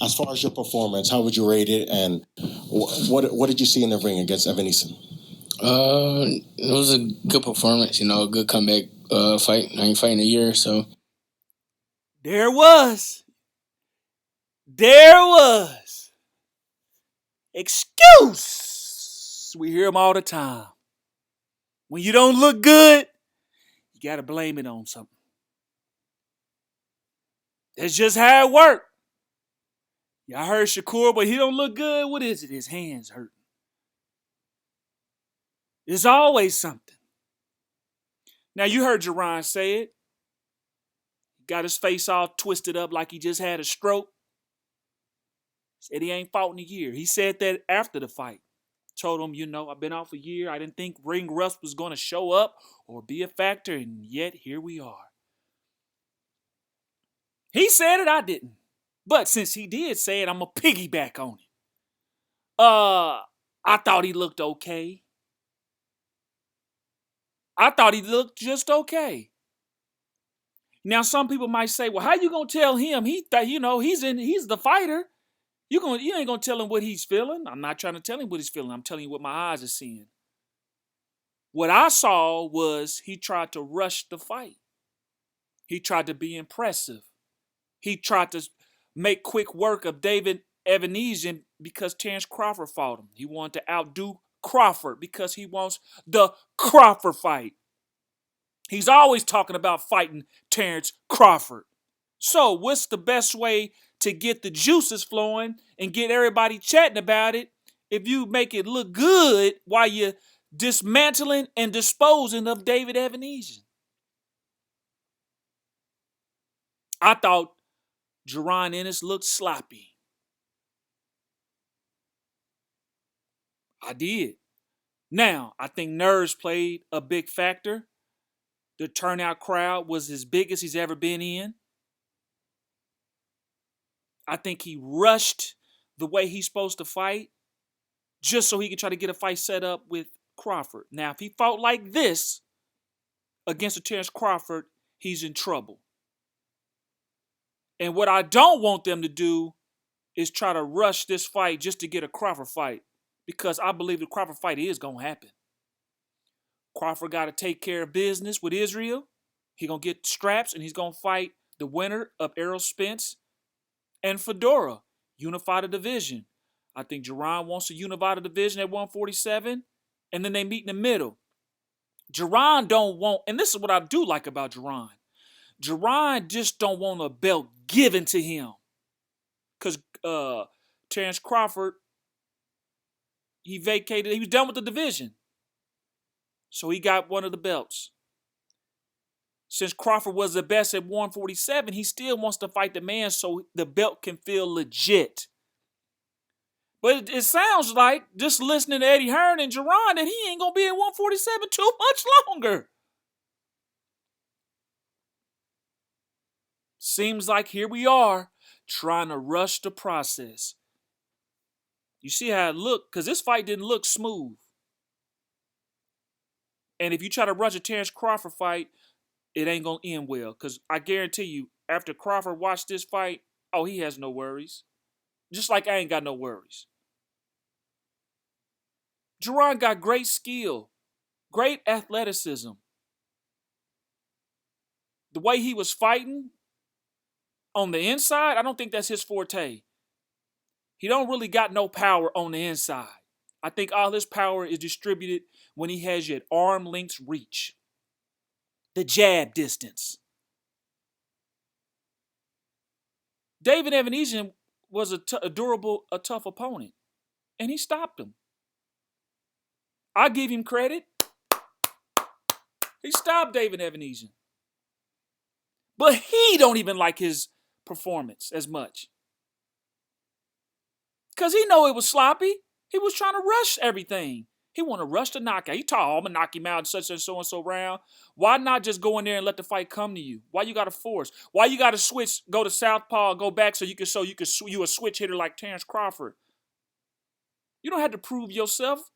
As far as your performance, how would you rate it? And what did you see in the ring against Avanesyan? It was a good performance, a good comeback fight. I ain't fighting a year, so. There was. There was. Excuse. We hear them all the time. When you don't look good, you got to blame it on something. That's just how it works. Y'all heard Shakur, but he don't look good. What is it? His hands hurting. There's always something. Now, you heard Jaron say it. He got his face all twisted up like he just had a stroke. Said he ain't fought in a year. He said that after the fight. Told him, I've been off a year. I didn't think ring rust was going to show up or be a factor, and yet here we are. He said it, I didn't. But since he did say it, I'm going to piggyback on it. I thought he looked okay. I thought he looked just okay. Now, some people might say, well, how you going to tell him? He's the fighter. You ain't going to tell him what he's feeling. I'm not trying to tell him what he's feeling. I'm telling you what my eyes are seeing. What I saw was he tried to rush the fight. He tried to be impressive. He tried to make quick work of David Avanesyan because Terrence Crawford fought him. He wanted to outdo Crawford because he wants the Crawford fight. He's always talking about fighting Terrence Crawford. So what's the best way to get the juices flowing and get everybody chatting about it if you make it look good while you're dismantling and disposing of David Avanesyan? I thought Jaron Ennis looked sloppy. I did. Now, I think nerves played a big factor. The turnout crowd was as big as he's ever been in. I think he rushed the way he's supposed to fight just so he could try to get a fight set up with Crawford. Now, if he fought like this against a Terrence Crawford, he's in trouble. And what I don't want them to do is try to rush this fight just to get a Crawford fight, because I believe the Crawford fight is going to happen. Crawford got to take care of business with Israel. He's going to get straps, and he's going to fight the winner of Errol Spence and Fedora, unify the division. I think Jaron wants to unify the division at 147, and then they meet in the middle. Jaron don't want, and this is what I do like about Jaron. Jaron just don't want a belt given to him. Because Terrence Crawford, he was done with the division. So he got one of the belts. Since Crawford was the best at 147, he still wants to fight the man so the belt can feel legit. But it sounds like, just listening to Eddie Hearn and Jaron, that he ain't going to be at 147 too much longer. Seems like here we are, trying to rush the process. You see how it looked? Because this fight didn't look smooth. And if you try to rush a Terrence Crawford fight, it ain't going to end well. Because I guarantee you, after Crawford watched this fight, he has no worries. Just like I ain't got no worries. Jaron got great skill, great athleticism. The way he was fighting on the inside, I don't think that's his forte. He don't really got no power on the inside. I think all his power is distributed when he has you at arm length reach. The jab distance. David Avanesyan was a tough opponent, and he stopped him. I give him credit. He stopped David Avanesyan. But he don't even like his performance as much. Because he know it was sloppy. He was trying to rush everything. He want to rush the knockout. He thought, I'm going to knock him out in such and so round. Why not just go in there and let the fight come to you? Why you got to force? Why you got to switch, go to southpaw, go back so you a switch hitter like Terrence Crawford? You don't have to prove yourself.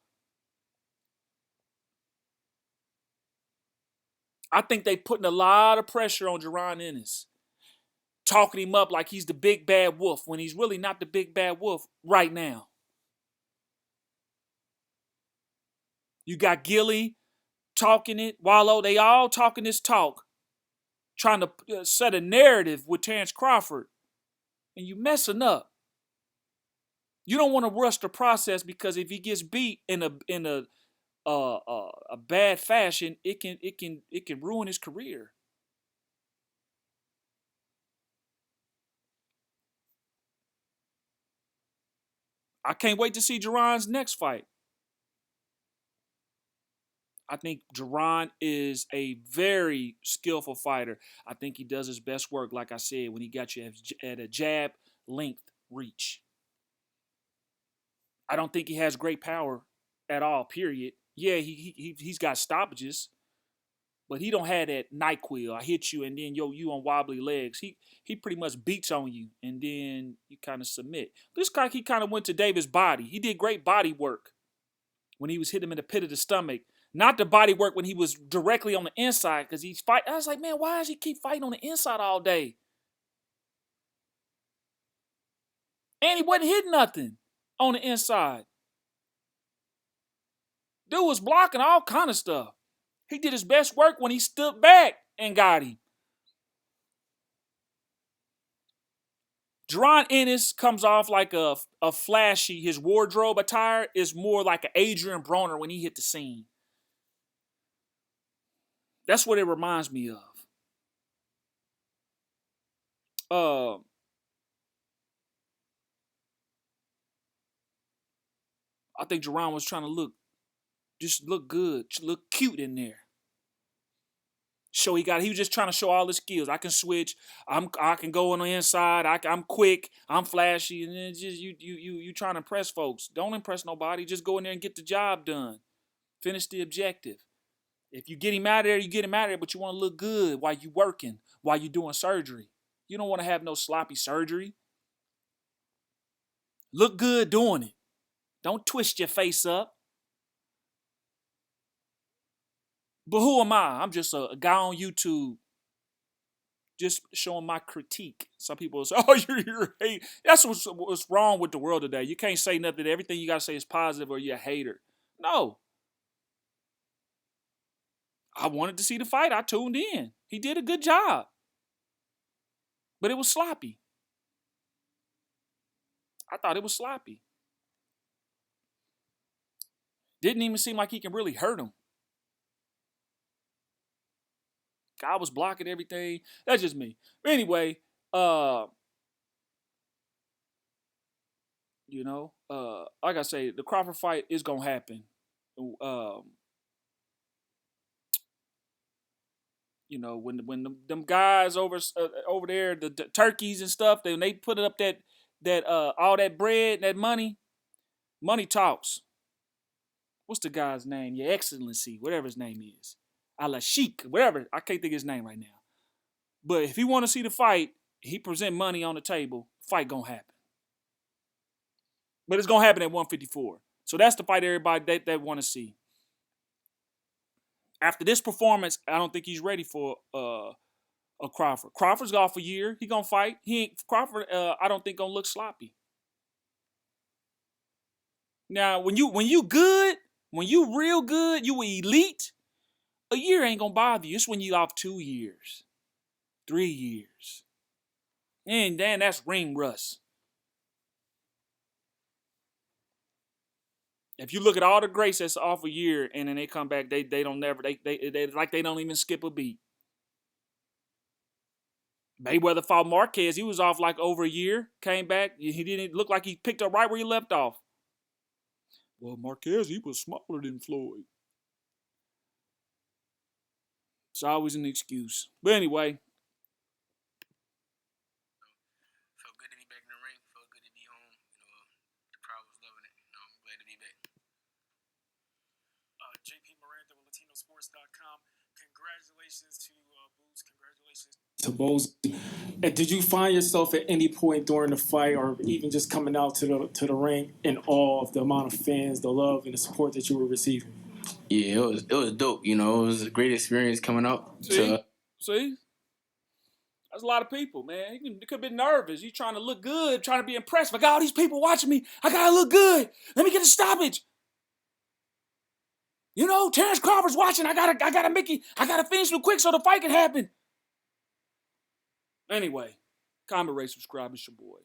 I think they putting a lot of pressure on Jaron Ennis. talking him up like he's the big bad wolf when he's really not the big bad wolf right now. You got Gilly talking it, Wallow, they all talking this talk, trying to set a narrative with Terrence Crawford, and you messing up. You don't want to rush the process because if he gets beat in a bad fashion, it can ruin his career. I can't wait to see Jaron's next fight. I think Jaron is a very skillful fighter. I think he does his best work, like I said, when he got you at a jab, length, reach. I don't think he has great power at all, period. Yeah, he's got stoppages, but he don't have that NyQuil. I hit you and then you on wobbly legs. He pretty much beats on you and then you kind of submit. This guy, he kind of went to David's body. He did great body work when he was hitting him in the pit of the stomach. Not the body work when he was directly on the inside because he's fighting. I was like, man, why does he keep fighting on the inside all day? And he wasn't hitting nothing on the inside. Dude was blocking all kind of stuff. He did his best work when he stood back and got him. Jaron Ennis comes off like a flashy. His wardrobe attire is more like an Adrian Broner when he hit the scene. That's what it reminds me of. I think Jaron was trying to look good, look cute in there. He was just trying to show all his skills. I can switch. I can go on the inside. I'm quick. I'm flashy. And then just you trying to impress folks. Don't impress nobody. Just go in there and get the job done. Finish the objective. If you get him out of there, you get him out of there, but you want to look good while you working, while you doing surgery. You don't want to have no sloppy surgery. Look good doing it. Don't twist your face up. But who am I? I'm just a guy on YouTube just showing my critique. Some people say, oh, you're a hater. That's what's wrong with the world today. You can't say nothing. Everything you got to say is positive or you're a hater. No. I wanted to see the fight. I tuned in. He did a good job. But it was sloppy. I thought it was sloppy. Didn't even seem like he can really hurt him. Guy was blocking everything. That's just me. But anyway, like I say, the Crawford fight is gonna happen. When them guys over there, the turkeys and stuff, they put up that all that bread, that money talks. What's the guy's name? Your Excellency, whatever his name is. Ala Sheik, whatever. I can't think of his name right now. But if he want to see the fight, he present money on the table. Fight gonna happen. But it's gonna happen at 154. So that's the fight everybody that want to see. After this performance, I don't think he's ready for a Crawford. Crawford's off a year. He gonna fight. Crawford. I don't think gonna look sloppy. Now, when you good, when you real good, you elite. A year ain't gonna bother you. It's when you off 2 years, 3 years, and then that's ring rust. If you look at all the greats that's off a year and then they come back, they don't never they like they don't even skip a beat. Mayweather fought Marquez. He was off like over a year. Came back. He didn't look like he picked up right where he left off. Well, Marquez, he was smaller than Floyd. It's always an excuse. But anyway. Felt good to be back in the ring. Felt good to be home. The crowd was loving it. I'm glad to be back. JP Miranda with LatinoSports.com. Congratulations to Boots. Congratulations to Bose. And did you find yourself at any point during the fight or even just coming out to the ring in awe of the amount of fans, the love, and the support that you were receiving? Yeah, it was dope. It was a great experience coming out. See? That's a lot of people, man. He could have been nervous. He's trying to look good, trying to be impressed. I got all these people watching me. I gotta look good. Let me get a stoppage. You know, Terrence Crawford's watching. I gotta finish real quick so the fight can happen. Anyway, comment, rate, subscribe. It's your boy.